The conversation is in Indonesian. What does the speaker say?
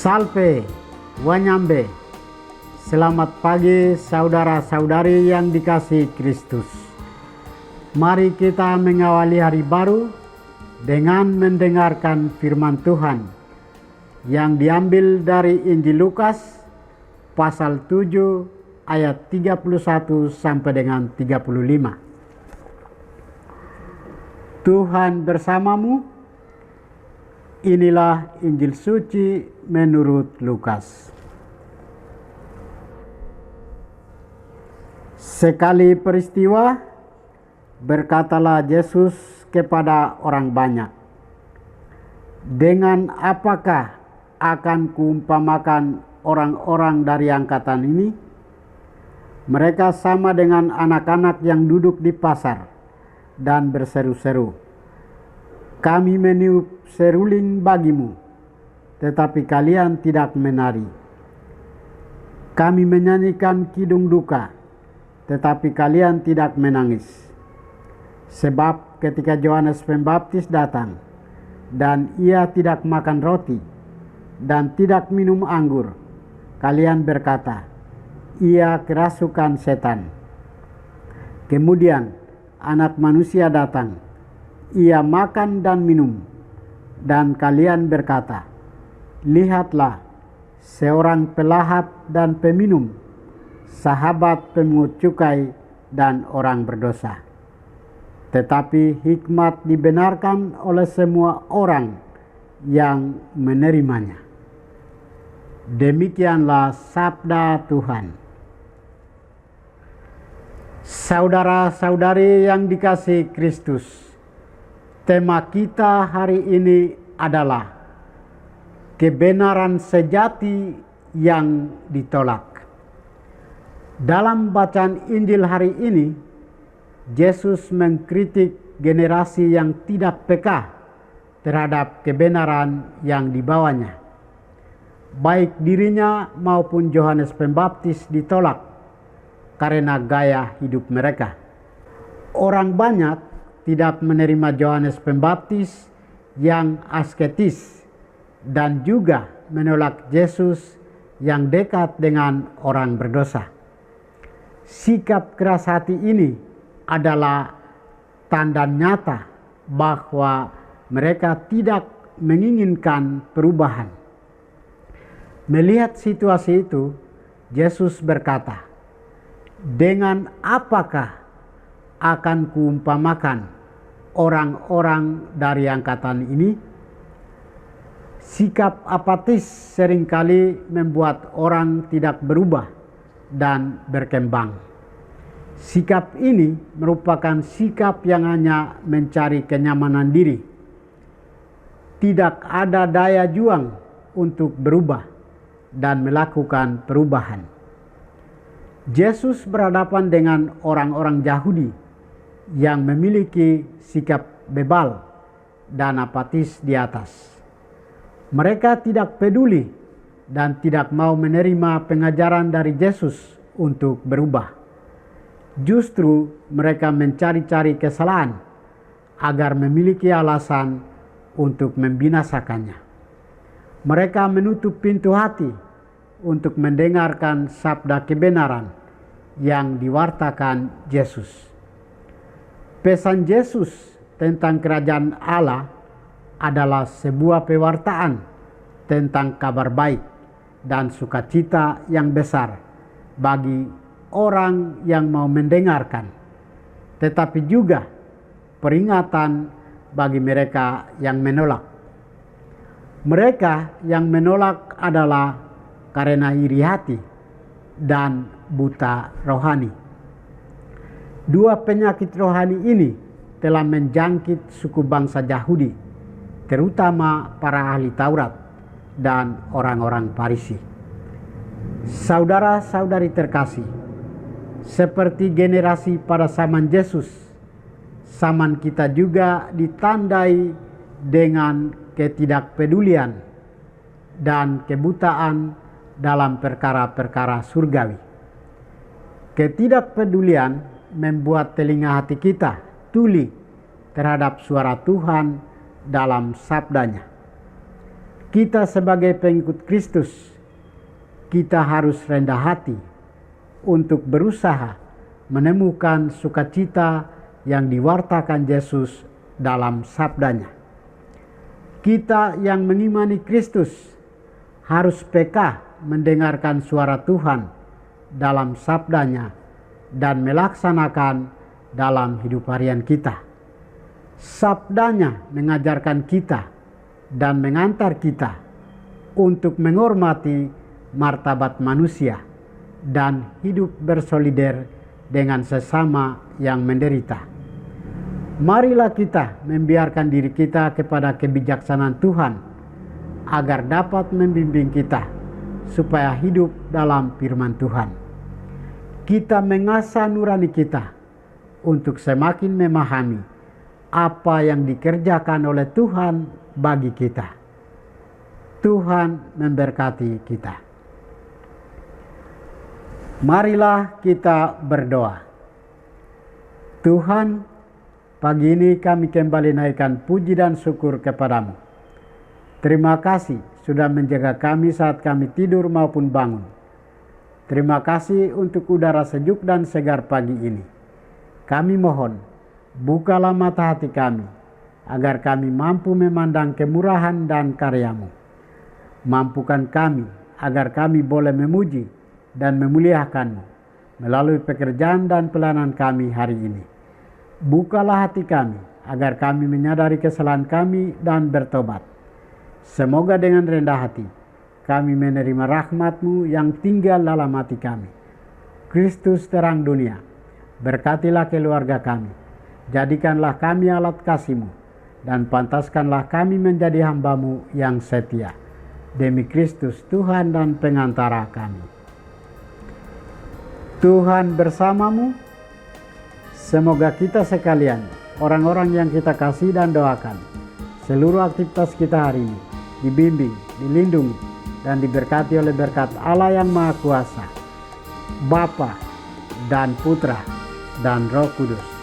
Salve, Wanyambe. Selamat pagi saudara-saudari yang dikasihi Kristus. Mari kita mengawali hari baru dengan mendengarkan firman Tuhan yang diambil dari Injil Lukas pasal 7 ayat 31 sampai dengan 35. Tuhan bersamamu. Inilah Injil suci menurut Lukas. Sekali peristiwa, berkatalah Yesus kepada orang banyak, "Dengan apakah akan kuumpamakan orang-orang dari angkatan ini? Mereka sama dengan anak-anak yang duduk di pasar dan berseru-seru, 'Kami meniup seruling bagimu, tetapi kalian tidak menari. Kami menyanyikan kidung duka, tetapi kalian tidak menangis.' Sebab ketika Yohanes Pembaptis datang, dan ia tidak makan roti dan tidak minum anggur, kalian berkata, 'Ia kerasukan setan.' Kemudian Anak Manusia datang, ia makan dan minum, dan kalian berkata, 'Lihatlah, seorang pelahap dan peminum, sahabat pemungut cukai dan orang berdosa.' Tetapi hikmat dibenarkan oleh semua orang yang menerimanya." Demikianlah sabda Tuhan. Saudara-saudari yang dikasihi Kristus, tema kita hari ini adalah kebenaran sejati yang ditolak. Dalam bacaan Injil hari ini, Yesus mengkritik generasi yang tidak peka terhadap kebenaran yang dibawanya. Baik dirinya maupun Yohanes Pembaptis ditolak karena gaya hidup mereka. Orang banyak tidak menerima Yohanes Pembaptis yang asketis dan juga menolak Yesus yang dekat dengan orang berdosa. Sikap keras hati ini adalah tanda nyata bahwa mereka tidak menginginkan perubahan. Melihat situasi itu, Yesus berkata, "Dengan apakah akan kuumpamakan orang-orang dari angkatan ini?" Sikap apatis seringkali membuat orang tidak berubah dan berkembang. Sikap ini merupakan sikap yang hanya mencari kenyamanan diri. Tidak ada daya juang untuk berubah dan melakukan perubahan. Yesus berhadapan dengan orang-orang Yahudi yang memiliki sikap bebal dan apatis di atas. Mereka tidak peduli dan tidak mau menerima pengajaran dari Yesus untuk berubah. Justru mereka mencari-cari kesalahan agar memiliki alasan untuk membinasakannya. Mereka menutup pintu hati untuk mendengarkan sabda kebenaran yang diwartakan Yesus. Pesan Yesus tentang kerajaan Allah adalah sebuah pewartaan tentang kabar baik dan sukacita yang besar bagi orang yang mau mendengarkan, tetapi juga peringatan bagi mereka yang menolak. Mereka yang menolak adalah karena iri hati dan buta rohani. Dua penyakit rohani ini telah menjangkit suku bangsa Yahudi, terutama para ahli Taurat dan orang-orang Farisi. Saudara-saudari terkasih, seperti generasi pada zaman Yesus, zaman kita juga ditandai dengan ketidakpedulian dan kebutaan dalam perkara-perkara surgawi. Ketidakpedulian membuat telinga hati kita tuli terhadap suara Tuhan dalam sabdanya. Kita sebagai pengikut Kristus, kita harus rendah hati untuk berusaha menemukan sukacita yang diwartakan Yesus dalam sabdanya. Kita yang mengimani Kristus harus peka mendengarkan suara Tuhan dalam sabdanya dan melaksanakan dalam hidup harian kita. Sabdanya mengajarkan kita dan mengantar kita untuk menghormati martabat manusia dan hidup bersolider dengan sesama yang menderita. Marilah kita membiarkan diri kita kepada kebijaksanaan Tuhan agar dapat membimbing kita supaya hidup dalam firman Tuhan. Kita mengasah nurani kita untuk semakin memahami apa yang dikerjakan oleh Tuhan bagi kita. Tuhan memberkati kita. Marilah kita berdoa. Tuhan, pagi ini kami kembali naikkan puji dan syukur kepadamu. Terima kasih sudah menjaga kami saat kami tidur maupun bangun. Terima kasih untuk udara sejuk dan segar pagi ini. Kami mohon, bukalah mata hati kami, agar kami mampu memandang kemurahan dan karya-Mu. Mampukan kami, agar kami boleh memuji dan memuliakan-Mu melalui pekerjaan dan pelayanan kami hari ini. Bukalah hati kami, agar kami menyadari kesalahan kami dan bertobat. Semoga dengan rendah hati, kami menerima rahmat-Mu yang tinggal dalam hati kami. Kristus terang dunia, berkatilah keluarga kami. Jadikanlah kami alat kasih-Mu, dan pantaskanlah kami menjadi hamba-Mu yang setia. Demi Kristus Tuhan dan pengantara kami. Tuhan bersamamu. Semoga kita sekalian, orang-orang yang kita kasih dan doakan, seluruh aktivitas kita hari ini dibimbing, dilindungi, dan diberkati oleh berkat Allah yang Maha Kuasa, Bapa dan Putra dan Roh Kudus.